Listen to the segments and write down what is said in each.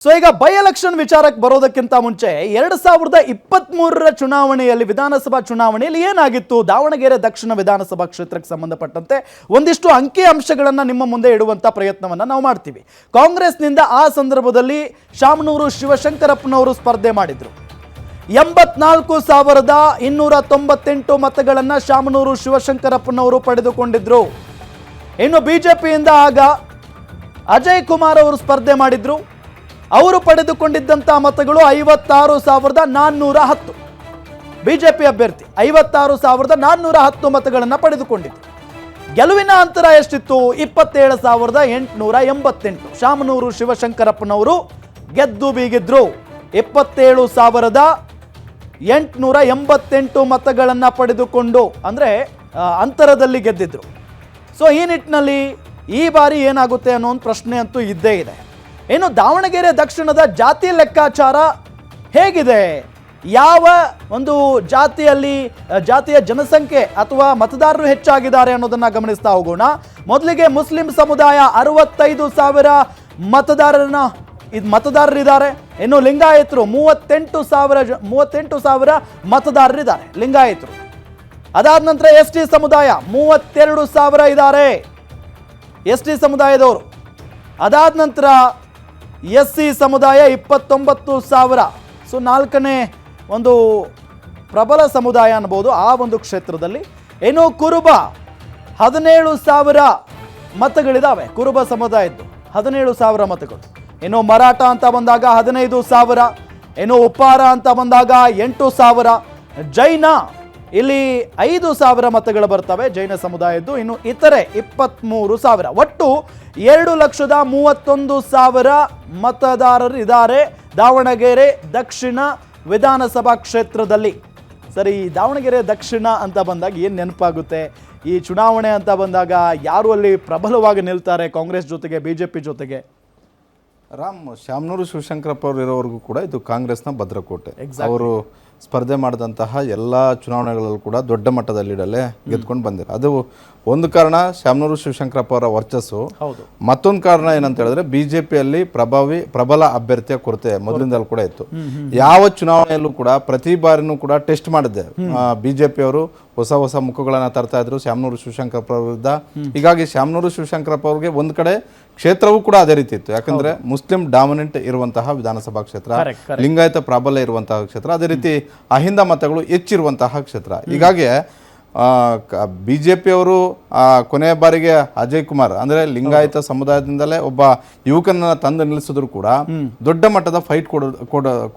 So ಈಗ by election ವಿಚಾರಕ್ಕೆ ಬರೋದಕ್ಕಿಂತ ಮುಂಚೆ 2023ರ ಚುನಾವಣೆಯಲ್ಲಿ ವಿಧಾನಸಭಾ ಚುನಾವಣೆಯಲ್ಲಿ ಏನಾಗಿತ್ತು ದಾವಣಗೆರೆ ದಕ್ಷಿಣ ವಿಧಾನಸಭಾ ಕ್ಷೇತ್ರಕ್ಕೆ ಸಂಬಂಧಪಟ್ಟಂತೆ ಒಂದಿಷ್ಟು ಅಂಕಿ ಅಂಶಗಳನ್ನು ನಿಮ್ಮ ಮುಂದೆ ಇಡುವಂತ ಪ್ರಯತ್ನವನ್ನು ನಾವು ಮಾಡ್ತೀವಿ. ಕಾಂಗ್ರೆಸ್ನಿಂದ ಆ ಸಂದರ್ಭದಲ್ಲಿ ಶಾಮನೂರು ಶಿವಶಂಕರಪ್ಪನವರು ಸ್ಪರ್ಧೆ ಮಾಡಿದ್ರು. 84,298 ಮತಗಳನ್ನು ಶಾಮನೂರು ಶಿವಶಂಕರಪ್ಪನವರು ಪಡೆದುಕೊಂಡಿದ್ರು. ಇನ್ನು ಬಿಜೆಪಿಯಿಂದ ಆಗ ಅಜಯ್ ಕುಮಾರ್ ಅವರು ಸ್ಪರ್ಧೆ ಮಾಡಿದ್ರು. ಅವರು ಪಡೆದುಕೊಂಡಿದ್ದಂಥ ಮತಗಳು 56,410. ಬಿಜೆಪಿ ಅಭ್ಯರ್ಥಿ 56,410 ಮತಗಳನ್ನು ಪಡೆದುಕೊಂಡಿದ್ರು. ಗೆಲುವಿನ ಅಂತರ ಎಷ್ಟಿತ್ತು? 27,888. ಶಾಮನೂರು ಶಿವಶಂಕರಪ್ಪನವರು ಗೆದ್ದು ಬೀಗಿದ್ರು. 27,888 ಮತಗಳನ್ನು ಪಡೆದುಕೊಂಡು ಅಂದರೆ ಅಂತರದಲ್ಲಿ ಗೆದ್ದಿದ್ರು. ಸೊ ಈ ನಿಟ್ಟಿನಲ್ಲಿ ಈ ಬಾರಿ ಏನಾಗುತ್ತೆ ಅನ್ನೋ ಒಂದು ಪ್ರಶ್ನೆ ಅಂತೂ ಇದ್ದೇ ಇದೆ. ಇನ್ನು ದಾವಣಗೆರೆ ದಕ್ಷಿಣದ ಜಾತಿ ಲೆಕ್ಕಾಚಾರ ಹೇಗಿದೆ? ಯಾವ ಒಂದು ಜಾತಿಯ ಜನಸಂಖ್ಯೆ ಅಥವಾ ಮತದಾರರು ಹೆಚ್ಚಾಗಿದ್ದಾರೆ ಅನ್ನೋದನ್ನ ಗಮನಿಸ್ತಾ ಹೋಗೋಣ. ಮೊದಲಿಗೆ ಮುಸ್ಲಿಂ ಸಮುದಾಯ 65,000 ಮತದಾರರಿದ್ದಾರೆ. ಇನ್ನು ಲಿಂಗಾಯತರು 38,000 ಮತದಾರರಿದ್ದಾರೆ ಲಿಂಗಾಯತರು. ಅದಾದ ನಂತರ ಎಸ್ ಟಿ ಸಮುದಾಯ 32,000 ಇದ್ದಾರೆ, ಎಸ್ ಟಿ ಸಮುದಾಯದವರು. ಅದಾದ ನಂತರ ಎಸ್ ಸಿ ಸಮುದಾಯ 29,000. ಸೊ ನಾಲ್ಕನೇ ಒಂದು ಪ್ರಬಲ ಸಮುದಾಯ ಅನ್ಬೋದು ಆ ಒಂದು ಕ್ಷೇತ್ರದಲ್ಲಿ. ಇನ್ನು ಕುರುಬ 17,000 ಮತಗಳಿದ್ದಾವೆ. ಕುರುಬ ಸಮುದಾಯದ್ದು 17,000 ಮತಗಳು. ಇನ್ನು ಮರಾಠ ಅಂತ ಬಂದಾಗ 15,000. ಇನ್ನು ಉಪ್ಪಾರ ಅಂತ ಬಂದಾಗ 8,000. ಜೈನ ಇಲ್ಲಿ 5,000 ಮತಗಳು ಬರ್ತವೆ ಜೈನ ಸಮುದಾಯದ್ದು. ಇನ್ನು ಇತರೆ 23,000. ಒಟ್ಟು 2,31,000 ಮತದಾರರು ಇದ್ದಾರೆ ದಾವಣಗೆರೆ ದಕ್ಷಿಣ ವಿಧಾನಸಭಾ ಕ್ಷೇತ್ರದಲ್ಲಿ. ಸರಿ, ದಾವಣಗೆರೆ ದಕ್ಷಿಣ ಅಂತ ಬಂದಾಗ ಏನು ನೆನಪಾಗುತ್ತೆ? ಈ ಚುನಾವಣೆ ಅಂತ ಬಂದಾಗ ಯಾರು ಅಲ್ಲಿ ಪ್ರಬಲವಾಗಿ ನಿಲ್ತಾರೆ ಕಾಂಗ್ರೆಸ್ ಜೊತೆಗೆ ಬಿಜೆಪಿ ಜೊತೆಗೆ? ಶಾಮನೂರು ಶಿವಶಂಕರಪ್ಪ ಅವರು ಇರೋವರೆಗೂ ಕೂಡ ಇದು ಕಾಂಗ್ರೆಸ್ನ ಭದ್ರಕೋಟೆ. ಅವರು ಸ್ಪರ್ಧೆ ಮಾಡಿದಂತಹ ಎಲ್ಲ ಚುನಾವಣೆಗಳಲ್ಲೂ ಕೂಡ ದೊಡ್ಡ ಮಟ್ಟದಲ್ಲಿಡಲೇ ಗೆದ್ಕೊಂಡು ಬಂದಿದ್ದಾರೆ. ಅದು ಒಂದು ಕಾರಣ ಶಾಮನೂರು ಶಿವಶಂಕರಪ್ಪ ಅವರ ವರ್ಚಸ್ಸು. ಮತ್ತೊಂದು ಕಾರಣ ಏನಂತ ಹೇಳಿದ್ರೆ ಬಿಜೆಪಿಯಲ್ಲಿ ಪ್ರಬಲ ಅಭ್ಯರ್ಥಿಯ ಕೊರತೆ ಮೊದಲಿಂದಲೂ ಕೂಡ ಇತ್ತು. ಯಾವ ಚುನಾವಣೆಯಲ್ಲೂ ಕೂಡ ಪ್ರತಿ ಬಾರಿನೂ ಕೂಡ ಟೆಸ್ಟ್ ಮಾಡಿದ್ದೆ ಬಿಜೆಪಿ ಅವರು. ಹೊಸ ಮುಖಗಳನ್ನ ತರ್ತಾ ಇದ್ರು ಶಾಮನೂರು ಶಿವಶಂಕರಪ್ಪ ವಿರುದ್ಧ. ಹೀಗಾಗಿ ಶಾಮನೂರು ಶಿವಶಂಕರಪ್ಪ ಅವ್ರಿಗೆ ಒಂದು ಕಡೆ ಕ್ಷೇತ್ರವೂ ಕೂಡ ಅದೇ ರೀತಿ ಇತ್ತು. ಯಾಕಂದ್ರೆ ಮುಸ್ಲಿಂ ಡಾಮಿನೆಂಟ್ ಇರುವಂತಹ ವಿಧಾನಸಭಾ ಕ್ಷೇತ್ರ, ಲಿಂಗಾಯತ ಪ್ರಾಬಲ್ಯ ಇರುವಂತಹ ಕ್ಷೇತ್ರ, ಅದೇ ರೀತಿ ಅಹಿಂದ ಮತಗಳು ಹೆಚ್ಚಿರುವಂತಹ ಕ್ಷೇತ್ರ. ಹೀಗಾಗಿ ಬಿಜೆಪಿಯವರು ಕೊನೆಯ ಬಾರಿಗೆ ಅಜಯ್ ಕುಮಾರ್ ಅಂದ್ರೆ ಲಿಂಗಾಯತ ಸಮುದಾಯದಿಂದಲೇ ಒಬ್ಬ ಯುವಕನನ್ನ ತಂದು ನಿಲ್ಲಿಸಿದ್ರು ಕೂಡ ದೊಡ್ಡ ಮಟ್ಟದ ಫೈಟ್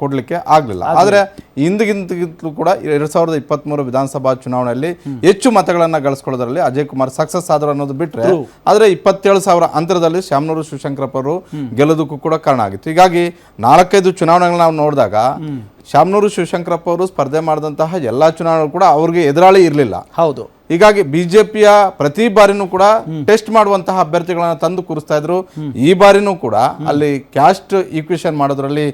ಕೊಡ್ಲಿಕ್ಕೆ ಆಗ್ಲಿಲ್ಲ. ಆದ್ರೆ ಹಿಂದಿಗಿಂತಲೂ ಕೂಡ 2023 ವಿಧಾನಸಭಾ ಚುನಾವಣೆಯಲ್ಲಿ ಹೆಚ್ಚು ಮತಗಳನ್ನ ಗಳಿಸ್ಕೊಳ್ಳೋದ್ರಲ್ಲಿ ಅಜಯ್ ಕುಮಾರ್ ಸಕ್ಸಸ್ ಆದ್ರು ಅನ್ನೋದು ಬಿಟ್ರೆ, ಆದ್ರೆ 27,000 ಅಂತರದಲ್ಲಿ ಶಾಮನೂರು ಶಿವಶಂಕರಪ್ಪ ಅವರು ಗೆಲ್ಲೋದಕ್ಕೂ ಕೂಡ ಕಾರಣ ಆಗಿತ್ತು. ಹೀಗಾಗಿ 4-5 ಚುನಾವಣೆಗಳನ್ನ ನಾವು ನೋಡಿದಾಗ ಶಾಮನೂರು ಶಿವಶಂಕರಪ್ಪ ಅವರು ಸ್ಪರ್ಧೆ ಮಾಡಿದಂತಹ ಎಲ್ಲಾ ಚುನಾವಣೆಗಳು ಕೂಡ ಅವ್ರಿಗೆ ಎದುರಾಳಿ ಇರಲಿಲ್ಲ. ಹೌದು. ಹೀಗಾಗಿ ಬಿಜೆಪಿಯ ಪ್ರತಿ ಬಾರಿನೂ ಕೂಡ ಟೆಸ್ಟ್ ಮಾಡುವಂತಹ ಅಭ್ಯರ್ಥಿಗಳನ್ನ ತಂದು ಕೂರಿಸ್ತಾ ಇದ್ರು. ಈ ಬಾರಿನೂ ಕೂಡ ಅಲ್ಲಿ ಕ್ಯಾಸ್ಟ್ ಈಕ್ವೇಷನ್ ಮಾಡೋದ್ರಲ್ಲಿ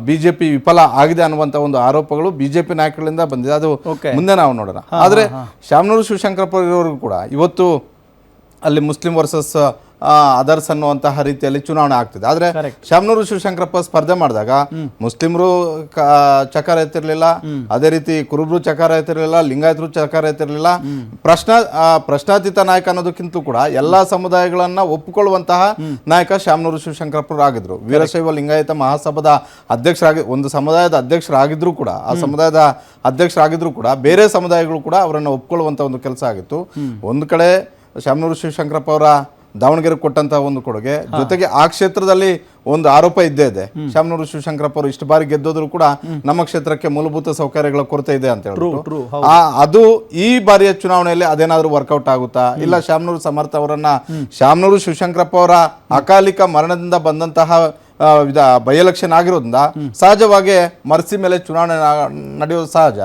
ಬಿಜೆಪಿ ವಿಫಲ ಆಗಿದೆ ಅನ್ನುವಂತ ಒಂದು ಆರೋಪಗಳು ಬಿಜೆಪಿ ನಾಯಕಗಳಿಂದ ಬಂದಿದೆ. ಅದು ಮುಂದೆ ನಾವು ನೋಡೋಣ. ಆದ್ರೆ ಶಾಮನೂರು ಶಿವಶಂಕರಪ್ಪ ಇರೋರು ಕೂಡ ಇವತ್ತು ಅಲ್ಲಿ ಮುಸ್ಲಿಂ ವರ್ಸಸ್ ಅದರ್ಸ್ ಅನ್ನುವಂತಹ ರೀತಿಯಲ್ಲಿ ಚುನಾವಣೆ ಆಗ್ತಿದೆ. ಆದ್ರೆ ಶಾಮನೂರು ಶಿವಶಂಕರಪ್ಪ ಸ್ಪರ್ಧೆ ಮಾಡಿದಾಗ ಮುಸ್ಲಿಮರು ಚಕಾರ ಎತ್ತಿರ್ಲಿಲ್ಲ, ಅದೇ ರೀತಿ ಕುರುಬರು ಚಕಾರ ಎತ್ತಿರ್ಲಿಲ್ಲ, ಲಿಂಗಾಯತರು ಚಕಾರ ಎತ್ತಿರ್ಲಿಲ್ಲ. ಪ್ರಶ್ನಾತೀತ ನಾಯಕ ಅನ್ನೋದಕ್ಕಿಂತಲೂ ಕೂಡ ಎಲ್ಲಾ ಸಮುದಾಯಗಳನ್ನ ಒಪ್ಪಿಕೊಳ್ಳುವಂತಹ ನಾಯಕ ಶಾಮನೂರು ಶಿವಶಂಕರಪ್ಪ ಆಗಿದ್ರು. ವೀರಶೈವ ಲಿಂಗಾಯತ ಮಹಾಸಭಾದ ಒಂದು ಸಮುದಾಯದ ಅಧ್ಯಕ್ಷರಾಗಿದ್ರು ಕೂಡ, ಆ ಸಮುದಾಯದ ಅಧ್ಯಕ್ಷರಾಗಿದ್ರು ಕೂಡ ಬೇರೆ ಸಮುದಾಯಗಳು ಕೂಡ ಅವರನ್ನು ಒಪ್ಪಿಕೊಳ್ಳುವಂತ ಒಂದು ಕೆಲಸ ಆಗಿತ್ತು. ಒಂದು ಕಡೆ ಶಾಮನೂರು ಶಿವಶಂಕರಪ್ಪ ಅವರ ದಾವಣಗೆರೆ ಕೊಟ್ಟಂತಹ ಒಂದು ಕೊಡುಗೆ, ಜೊತೆಗೆ ಆ ಕ್ಷೇತ್ರದಲ್ಲಿ ಒಂದು ಆರೋಪ ಇದ್ದೇ ಇದೆ. ಶಾಮನೂರು ಶಿವಶಂಕರಪ್ಪ ಅವರು ಇಷ್ಟು ಬಾರಿ ಗೆದ್ದೋದ್ರು ಕೂಡ ನಮ್ಮ ಕ್ಷೇತ್ರಕ್ಕೆ ಮೂಲಭೂತ ಸೌಕರ್ಯಗಳ ಕೊರತೆ ಇದೆ ಅಂತ ಹೇಳ್ಬಿಟ್ಟು ಅದು ಈ ಬಾರಿಯ ಚುನಾವಣೆಯಲ್ಲಿ ಅದೇನಾದ್ರೂ ವರ್ಕೌಟ್ ಆಗುತ್ತಾ? ಇಲ್ಲ ಶಾಮನೂರು ಸಮರ್ಥ ಅವರನ್ನ ಶಾಮನೂರು ಶಿವಶಂಕರಪ್ಪ ಅವರ ಅಕಾಲಿಕ ಮರಣದಿಂದ ಬಂದಂತಹ ಬೈ ಎಲೆಕ್ಷನ್ ಆಗಿರೋದ್ರಿಂದ ಸಹಜವಾಗಿ ಮರ್ಸಿ ಮೇಲೆ ಚುನಾವಣೆ ನಡೆಯೋದು ಸಹಜ.